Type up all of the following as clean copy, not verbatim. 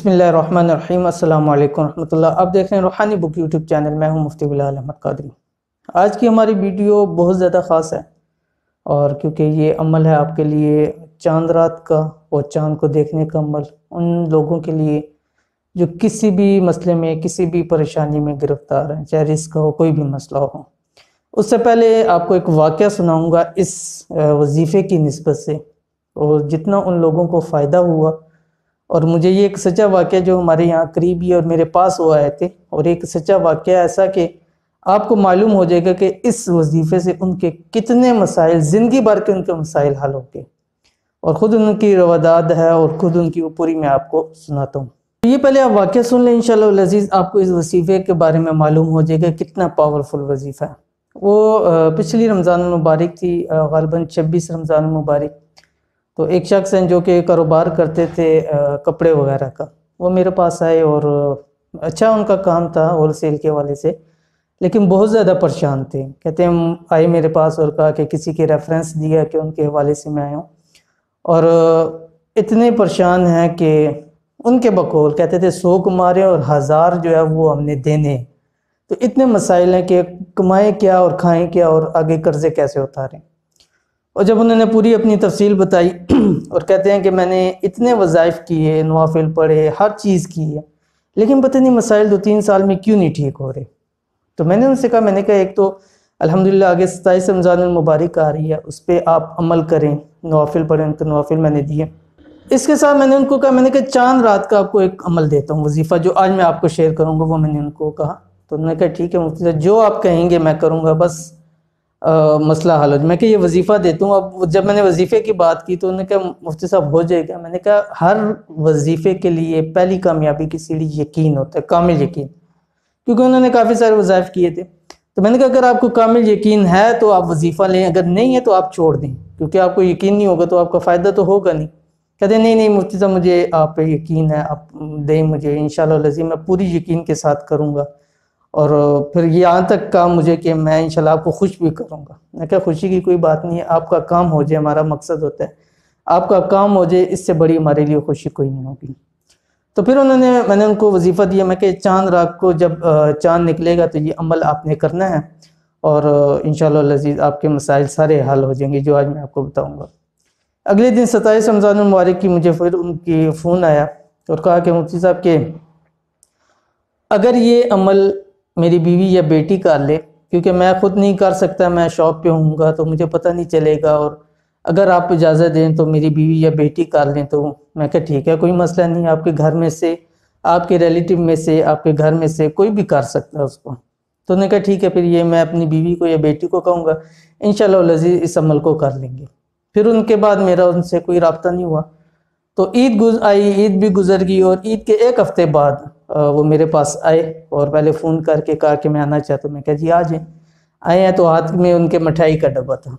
बिस्मिल्लाहिर्रहमानिर्रहीम। अस्सलाम वालेकुम रहमतुल्लाह। आप देख रहे हैं रूहानी बुक यूट्यूब चैनल। मैं हूं मुफ्ती बिलाल अहमद कादरी। आज की हमारी वीडियो बहुत ज़्यादा ख़ास है, और क्योंकि ये अमल है आपके लिए चांद रात का और चांद को देखने का अमल उन लोगों के लिए जो किसी भी मसले में, किसी भी परेशानी में गिरफ्तार हैं, चाहे रिस्क हो, कोई भी मसला हो। उससे पहले आपको एक वाक़या सुनाऊँगा इस वजीफ़े की निस्बत से, और जितना उन लोगों को फ़ायदा हुआ। और मुझे ये एक सच्चा वाक़या जो हमारे यहाँ करीबी और मेरे पास हुआ है थे, और एक सच्चा वाक़या ऐसा कि आपको मालूम हो जाएगा कि इस वजीफ़े से उनके कितने मसाइल, ज़िंदगी भर के उनके मसाइल हल हो गए, और ख़ुद उनकी रवादाद है और ख़ुद उनकी वो पूरी मैं आपको सुनाता हूँ। तो ये पहले आप वाक़या सुन लें, इंशाअल्लाह अज़ीज़ आपको इस वजीफ़े के बारे में मालूम हो जाएगा कितना पावरफुल वजीफ़ा है। वो पिछली रमज़ान मुबारक थी, ग़ालिबन 26 रमज़ान मुबारक। तो एक शख्स हैं जो कि कारोबार करते थे कपड़े वगैरह का, वो मेरे पास आए, और अच्छा उनका काम था होल सेल के हवाले से, लेकिन बहुत ज़्यादा परेशान थे। कहते हैं आए मेरे पास और कहा कि किसी के रेफरेंस दिया कि उनके हवाले से मैं आया हूँ, और इतने परेशान हैं कि उनके बकौल कहते थे 100 कमारे और 1000 जो है वो हमने देने। तो इतने मसाइल हैं कि कमाएँ क्या और खाएँ क्या और आगे कर्ज़े कैसे उतारें। और जब उन्होंने पूरी अपनी तफसील बताई और कहते हैं कि मैंने इतने वज़ाइफ किए, नवाफिल पढ़े, हर चीज़ की है, लेकिन पता नहीं मसाइल 2-3 साल में क्यों नहीं ठीक हो रहे। तो मैंने उनसे कहा, मैंने कहा एक तो अल्हम्दुलिल्लाह आगे 27 रमज़ान मुबारक आ रही है, उस पर आप अमल करें, नवाफिल पढ़ें। तो नवाफिल मैंने दिए। इसके साथ मैंने उनको कहा, मैंने कहा चांद रात का आपको एक अमल देता हूँ, वजीफ़ा जो आज मैं आपको शेयर करूँगा वो मैंने उनको कहा। तो उन्होंने कहा ठीक है मुफ्ती साहब, जो आप कहेंगे मैं करूँगा, बस मसला हल हो जाए। मैं कि ये वजीफ़ा देता हूँ। अब जब मैंने वजीफ़े की बात की तो उन्होंने कहा मुफ्ती साहब हो जाएगा। मैंने कहा हर वजीफ़े के लिए पहली कामयाबी की सीढ़ी यकीन होता है, कामिल यकीन, क्योंकि उन्होंने काफ़ी सारे वज़ाइफ किए थे। तो मैंने कहा अगर आपको कामिल यकीन है तो आप वजीफ़ा लें, अगर नहीं है तो आप छोड़ दें, क्योंकि आपको यकीन नहीं होगा तो आपका फ़ायदा तो होगा नहीं। कहते नहीं नहीं मुफ्ती साहब मुझे आप पे यकीन है, आप दें मुझे, इंशाअल्लाह लज़ीम मैं पूरी यकीन के साथ करूँगा, और फिर यहाँ तक काम मुझे कि मैं इंशाल्लाह आपको खुश भी करूँगा। मैं क्या, खुशी की कोई बात नहीं है, आपका काम हो जाए हमारा मकसद होता है, आपका काम हो जाए, इससे बड़ी हमारे लिए खुशी कोई नहीं होगी। तो फिर मैंने उनको वजीफ़ा दिया। मैं कि चांद रात को जब चांद निकलेगा तो ये अमल आपने करना है, और इंशाअल्लाह लज़ीज़ आपके मसाइल सारे हल हो जाएंगे जो आज मैं आपको बताऊँगा। अगले दिन 27 रमज़ान मुबारक की मुझे फिर उनकी फ़ोन आया और कहा कि मुफ्ती साहब के अगर ये अमल मेरी बीवी या बेटी कर ले, क्योंकि मैं ख़ुद नहीं कर सकता, मैं शॉप पे होऊंगा तो मुझे पता नहीं चलेगा, और अगर आप इजाज़त दें तो मेरी बीवी या बेटी कर लें। तो मैं कहा ठीक है, कोई मसला नहीं, आपके घर में से, आपके रिलेटिव में से, आपके घर में से कोई भी कर सकता है उसको। तो उन्होंने कहा ठीक है, फिर ये मैं अपनी बीवी को या बेटी को कहूँगा, इंशाअल्लाह लज़ीज़ इस अमल को कर लेंगे। फिर उनके बाद मेरा उनसे कोई रब्ता नहीं हुआ। तो ईद आई, ईद भी गुजर गई, और ईद के एक हफ़्ते बाद वो मेरे पास आए और पहले फ़ोन करके कहा कि मैं आना चाहता हूँ। मैं कहा जी आ जाएँ। आए हैं तो हाथ में उनके मिठाई का डब्बा था।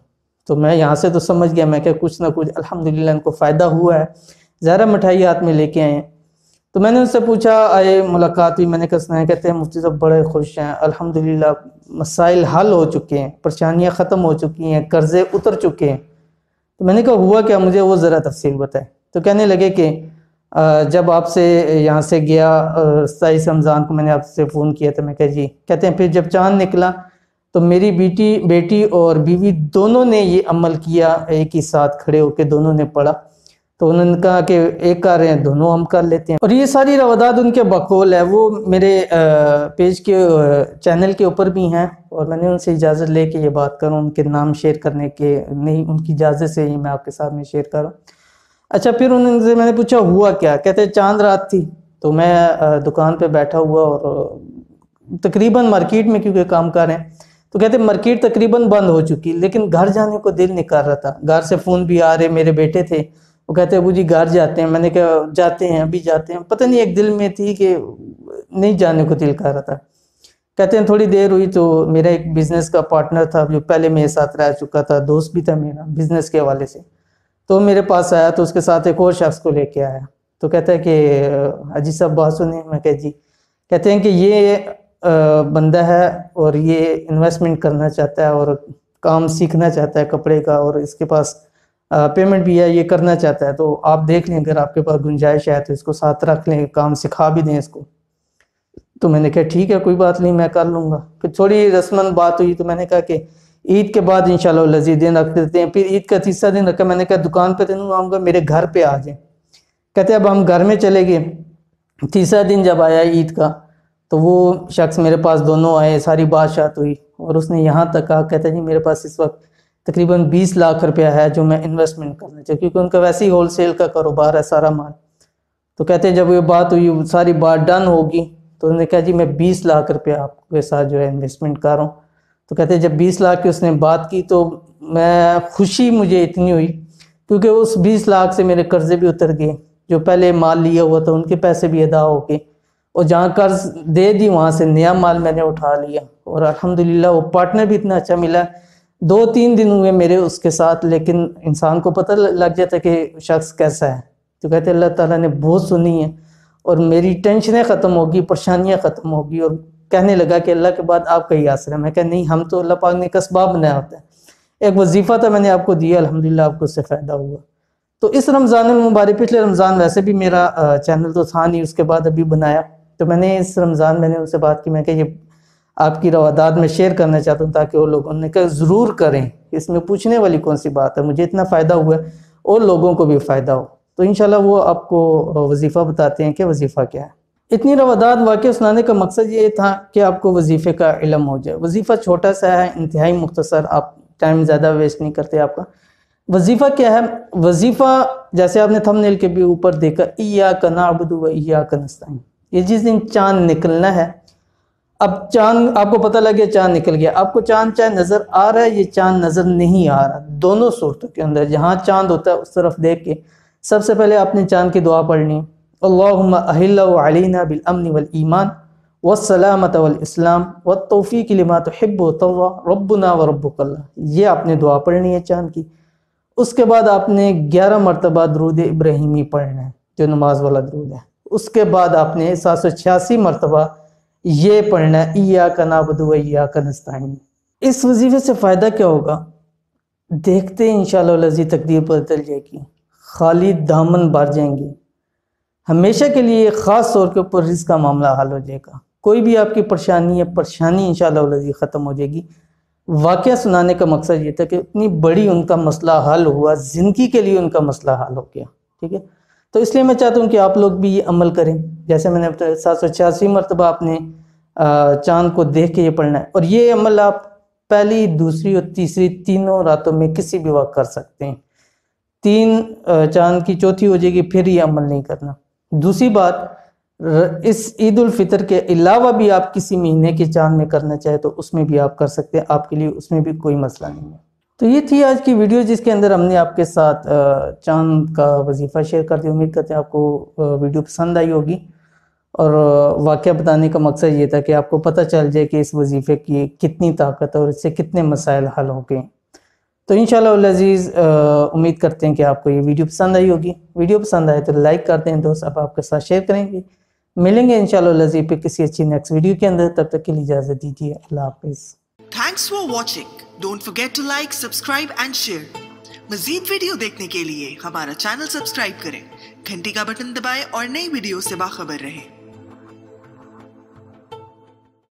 तो मैं यहाँ से तो समझ गया, मैं क्या कुछ ना कुछ अल्हम्दुलिल्लाह इनको फ़ायदा हुआ है, ज़रा मिठाई हाथ में लेके आए हैं। तो मैंने उनसे पूछा, आए मुलाकात हुई, मैंने कहा सुनाया। कहते हैं मुफ्ती साहब बड़े खुश हैं, अल्हम्दुलिल्लाह मसाइल हल हो चुके हैं, परेशानियाँ ख़त्म हो चुकी हैं, कर्ज़े उतर चुके हैं। तो मैंने कहा हुआ क्या, मुझे वो ज़रा तफसील बताएं। तो कहने लगे कि जब आपसे यहाँ से गया 27 रमज़ान को मैंने आपसे फ़ोन किया था। मैं कहा जी। कहते हैं फिर जब चाँद निकला तो मेरी बेटी और बीवी दोनों ने ये अमल किया, एक ही साथ खड़े होकर दोनों ने पढ़ा। तो उन्होंने कहा कि एक कर रहे हैं दोनों हम कर लेते हैं, और ये सारी रवादात उनके बकौल है, वो मेरे पेज के चैनल के ऊपर भी हैं, और मैंने उनसे इजाज़त ले के ये बात करूँ, उनके नाम शेयर करने के नहीं, उनकी इजाज़त से ही मैं आपके साथ में शेयर करूँ। अच्छा, फिर उनसे मैंने पूछा हुआ क्या। कहते चांद रात थी, तो मैं दुकान पे बैठा हुआ, और तकरीबन मार्केट में क्योंकि काम कर रहे हैं, तो कहते मार्केट तकरीबन बंद हो चुकी, लेकिन घर जाने को दिल नहीं कर रहा था। घर से फ़ोन भी आ रहे, मेरे बेटे थे, वो कहते अबू जी घर जाते हैं। मैंने कहा जाते हैं, अभी जाते हैं। पता नहीं एक दिल में थी कि नहीं जाने को दिल कर रहा था। कहते हैं थोड़ी देर हुई तो मेरा एक बिज़नेस का पार्टनर था जो पहले मेरे साथ रह चुका था, दोस्त भी था मेरा बिज़नेस के हवाले से, तो मेरे पास आया। तो उसके साथ एक और शख्स को लेके आया। तो कहता है कि हाजी साहब बात सुने। मैं कह जी। कहते हैं कि ये बंदा है और ये इन्वेस्टमेंट करना चाहता है और काम सीखना चाहता है कपड़े का, और इसके पास पेमेंट भी है, ये करना चाहता है, तो आप देख लें अगर आपके पास गुंजाइश है तो इसको साथ रख लें, काम सिखा भी दें इसको। तो मैंने कहा ठीक है कोई बात नहीं, मैं कर लूँगा। फिर थोड़ी रस्मन बात हुई तो मैंने कहा कि ईद के बाद इंशाल्लाह लजीज दिन रख देते हैं। फिर ईद का तीसरा दिन रखा, मैंने कहा दुकान पे तो नहीं आऊँगा, मेरे घर पे आ जाए। कहते अब हम घर में चले गए। तीसरा दिन जब आया ईद का तो वो शख्स मेरे पास दोनों आए, सारी बातशात हुई और उसने यहाँ तक कहा, कहता जी मेरे पास इस वक्त तकरीबन 20 लाख रुपया है जो मैं इन्वेस्टमेंट करना चाहिए, क्योंकि उनका वैसे ही होलसेल का कारोबार है सारा माल। तो कहते हैं जब ये बात हुई, सारी बात डन होगी, तो उन्होंने कहा जी मैं 20 लाख रुपया आपके साथ जो है इन्वेस्टमेंट कर रहा हूँ। तो कहते हैं जब 20 लाख की उसने बात की तो मैं खुशी मुझे इतनी हुई, क्योंकि उस 20 लाख से मेरे कर्जे भी उतर गए, जो पहले माल लिया हुआ था उनके पैसे भी अदा हो गए, और जहाँ कर्ज दे दी वहाँ से नया माल मैंने उठा लिया। और अल्हम्दुलिल्लाह वो पार्टनर भी इतना अच्छा मिला। 2-3 दिन हुए मेरे उसके साथ, लेकिन इंसान को पता लग जाता है कि शख्स कैसा है। तो कहते अल्लाह ताला ने बहुत सुनी है और मेरी टेंशनें ख़त्म होगी, परेशानियाँ ख़त्म होगी। और कहने लगा कि अल्लाह के बाद आपका ही आसरा है। मैं कहा नहीं, हम तो अल्लाह पाक ने कसबा बनाया होता है। एक वजीफ़ा था मैंने आपको दिया, अल्हम्दुलिल्लाह आपको उससे फ़ायदा हुआ। तो इस रमज़ान मुबारक, पिछले रमज़ान वैसे भी मेरा चैनल तो था नहीं, उसके बाद अभी बनाया, तो मैंने इस रमज़ान मैंने उनसे बात की, मैं कहा ये आपकी रवादात में शेयर करना चाहता हूँ ताकि वो लोग, उन्होंने कहा ज़रूर करें, इसमें पूछने वाली कौन सी बात है, मुझे इतना फ़ायदा हुआ है और लोगों को भी फ़ायदा हो। तो इंशाल्लाह वो आपको वजीफ़ा बताते हैं कि वजीफ़ा क्या है। इतनी रवादात वाक़या सुनाने का मकसद ये था कि आपको वजीफ़े का इल्म हो जाए। वजीफ़ा छोटा सा है, इंतहाई मुख्तसर, आप टाइम ज़्यादा वेस्ट नहीं करते आपका। वजीफ़ा क्या है? वजीफ़ा जैसे आपने थंबनेल के भी ऊपर देखा, इय्याका नअबुदु व इय्याका नस्तईन। ये जिस दिन चाँद निकलना है, अब चाँद आपको पता लग गया चाँद निकल गया, आपको चाँद चाहे नज़र आ रहा है, ये चाँद नज़र नहीं आ रहा, दोनों सूरतों के अंदर जहाँ चाँद होता है उस तरफ देख के सबसे पहले आपने चाँद की दुआ पढ़नी, अल्लाहुम्मा अहिल्लहु अलैना बिल अम्नि वल ईमान वस्सलामत वल इस्लाम वत्तौफीक लिमा तुहिब्बु तवा रब्बुना व रब्बुकल्लाह। ये आपने दुआ पढ़नी है चाँद की। उसके बाद आपने 11 मरतबा दरूद इब्राहिमी पढ़ना है, जो नमाज वाला दरूद है। उसके बाद आपने 786 मरतबा ये पढ़ना है, इय्याका नअबुदु व इय्याका नस्तईन। इस वजीफे से फ़ायदा क्या होगा? देखते इंशाअल्लाह लज़ीज़ तकदीर बदल जाएगी, खाली दामन भर जाएंगे, हमेशा के लिए ख़ास तौर के ऊपर रिज़्क़ का मामला हल हो जाएगा। कोई भी आपकी परेशानी है, परेशानी इंशाअल्लाह लज़ीज़ ख़त्म हो जाएगी। वाक़या सुनाने का मकसद ये था कि इतनी बड़ी उनका मसला हल हुआ, ज़िंदगी के लिए उनका मसला हल हो गया। ठीक है, तो इसलिए मैं चाहता हूँ कि आप लोग भी ये अमल करें। जैसे मैंने बताया 786 मरतबा आपने चाँद को देख के ये पढ़ना है, और ये अमल आप पहली, दूसरी और तीसरी तीनों रातों में किसी भी वक्त कर सकते हैं। 3 चाँद की चौथी हो जाएगी, फिर ये अमल नहीं करना। दूसरी बात, इस ईद उल फितर के अलावा भी आप किसी महीने के चाँद में करना चाहे तो उसमें भी आप कर सकते हैं, आपके लिए उसमें भी कोई मसला नहीं है। तो ये थी आज की वीडियो जिसके अंदर हमने आपके साथ चाँद का वजीफ़ा शेयर कर दिया। उम्मीद करते हैं आपको वीडियो पसंद आई होगी, और वाक़या बताने का मकसद ये था कि आपको पता चल जाए कि इस वजीफ़े की कितनी ताकत है और इससे कितने मसाइल हल हो गए। तो इंशाअल्लाह अज़ीज़ उम्मीद करते हैं कि आपको ये वीडियो पसंद आई होगी। वीडियो पसंद आए तो लाइक कर दें, दोस्त अब आपके साथ शेयर करेंगे। मिलेंगे इंशाअल्लाह अज़ीज़ पे किसी अच्छी नेक्स्ट वीडियो के अंदर, तब तक के लिए इजाज़त दीजिए। अल्लाह हाफ़िज़। Thanks for watching. Don't forget to like, subscribe and share. मज़ीद वीडियो देखने के लिए हमारा चैनल सब्सक्राइब करें, घंटी का बटन दबाएं और नई वीडियो से बाखबर रहें।